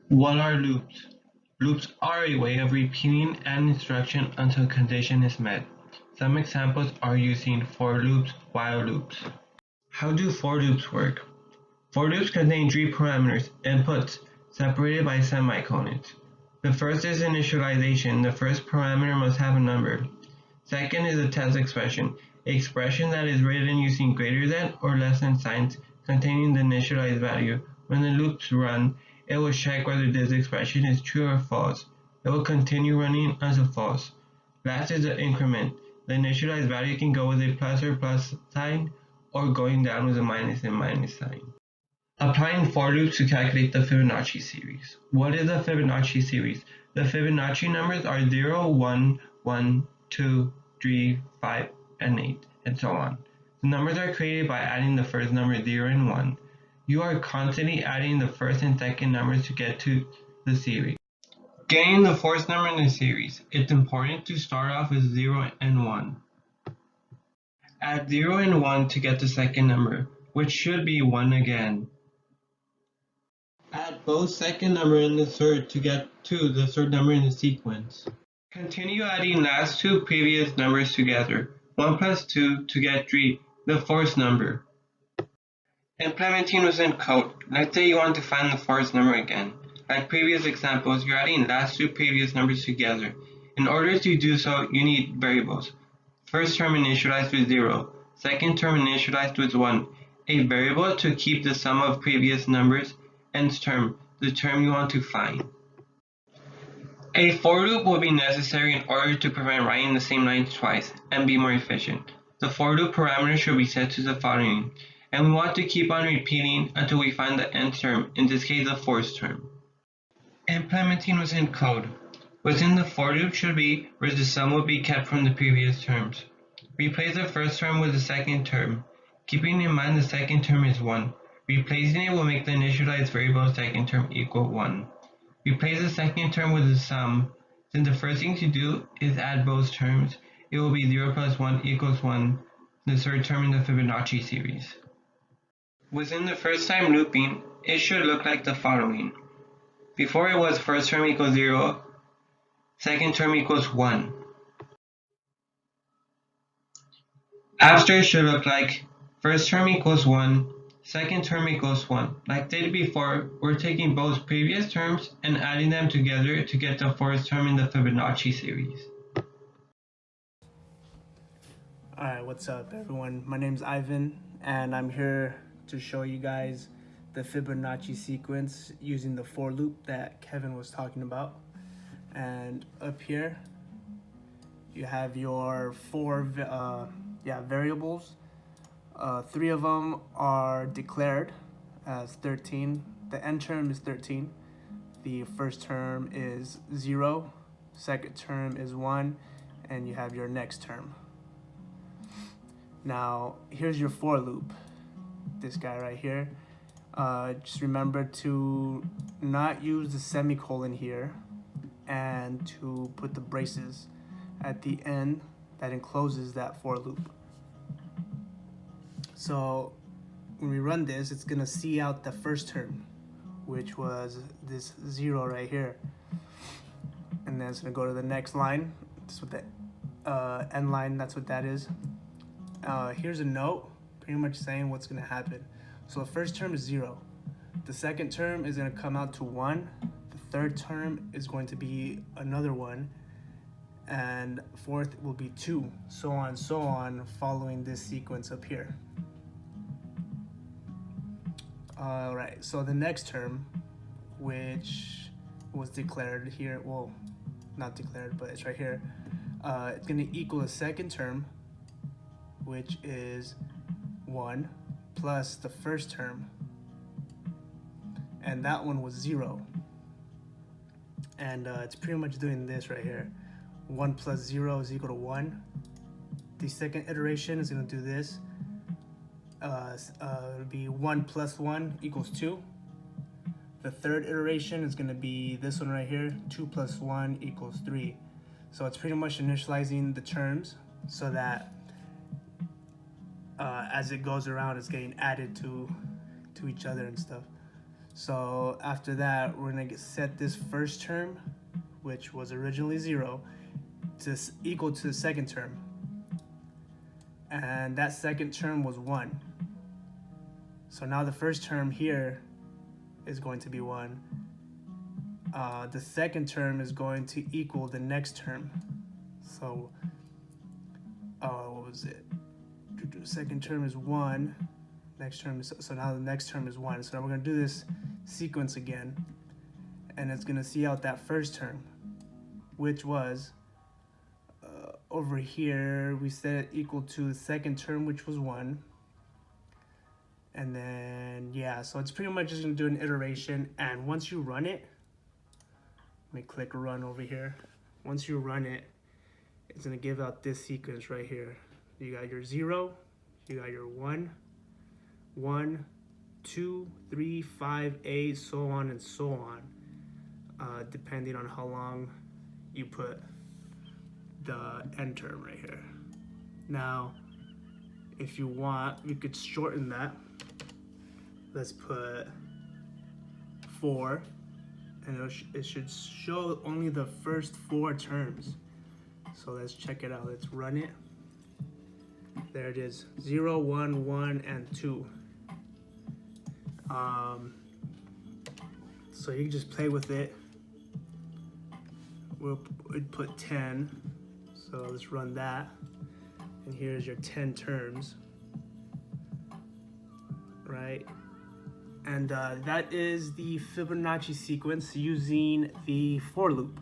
What are loops? Loops are a way of repeating an instruction until a condition is met. Some examples are using for loops, while loops. How do for loops work? For loops contain three parameters, inputs, separated by semicolons. The first is initialization. The first parameter must have a number. Second is a test expression, an expression that is written using greater than or less than signs containing the initialized value. When the loops run, it will check whether this expression is true or false. It will continue running until false. Last is the increment. The initialized value can go with a plus or plus sign, or going down with a minus and minus sign. Applying for loops to calculate the Fibonacci series. What is the Fibonacci series? The Fibonacci numbers are 0, 1, 1, 2, 3, 5, and 8, and so on. The numbers are created by adding the first number 0 and 1. You are constantly adding the first and second numbers to get to the series. Getting the fourth number in the series, it's important to start off with 0 and 1. Add 0 and 1 to get the second number, which should be 1 again. Add both second number and the third to get to the third number in the sequence. Continue adding last two previous numbers together, 1 plus 2 to get 3, the fourth number. Implementing within code. Let's say you want to find the fourth number again. Like previous examples, you're adding last two previous numbers together. In order to do so, you need variables. First term initialized with 0, second term initialized with 1, a variable to keep the sum of previous numbers, nth term, the term you want to find. A for loop will be necessary in order to prevent writing the same line twice and be more efficient. The for loop parameter should be set to the following, and we want to keep on repeating until we find the nth term, in this case the fourth term. Implementing within code. Within the for loop should be where the sum will be kept from the previous terms. Replace the first term with the second term. Keeping in mind the second term is 1. Replacing it will make the initialized variable second term equal 1. Replace the second term with the sum. Since the first thing to do is add both terms, it will be 0 plus 1 equals 1, the third term in the Fibonacci series. Within the first time looping, it should look like the following. Before it was first term equals 0, second term equals 1. After it should look like first term equals 1, second term equals 1. Like did before, we're taking both previous terms and adding them together to get the fourth term in the Fibonacci series. Alright, what's up everyone? My name's Ivan and I'm here to show you guys the Fibonacci sequence using the for loop that Kevin was talking about. And up here you have your four variables. 3 of them are declared as 13. The end term is 13. The first term is 0. Second term is 1. And you have your next term. Now, here's your for loop. This guy right here. Just remember to not use the semicolon here and to put the braces at the end that encloses that for loop. So when we run this, it's gonna see out the first term, which was this 0 right here. And then it's gonna go to the next line. That's what the end line, that's what that is. Here's a note pretty much saying what's gonna happen. So the first term is 0. The second term is gonna come out to 1. The third term is going to be another 1. And fourth will be 2, so on, following this sequence up here. Alright, so the next term, which was declared here, well, not declared, but it's right here, it's gonna equal the second term, which is 1, plus the first term, and that one was 0. And it's pretty much doing this right here. 1 plus 0 is equal to 1. The second iteration is going to do this. It'll be 1 plus 1 equals 2. The third iteration is going to be this one right here. 2 plus 1 equals 3. So it's pretty much initializing the terms so that as it goes around, it's getting added to each other and stuff. So after that, we're gonna set this first term, which was originally 0, to equal to the second term. And that second term was 1. So now the first term here is going to be 1. The second term is going to equal the next term. So, what was it? The second term is 1. Next term is, so now the next term is 1. So now we're going to do this sequence again. And it's going to see out that first term, which was over here, we set it equal to the second term, which was 1. And then, yeah, so it's pretty much just going to do an iteration. And once you run it, let me click run over here. Once you run it, it's going to give out this sequence right here. You got your 0, you got your 1, 1, 2, 3, 5, 8, so on and so on, depending on how long you put the end term right here. Now, if you want, you could shorten that. Let's put 4, and it should show only the first 4 terms. So let's check it out. Let's run it. There it is, 0, 1, 1, and 2. So you can just play with it. We'd put 10. So let's run that. And here's your 10 terms. Right? And that is the Fibonacci sequence using the for loop.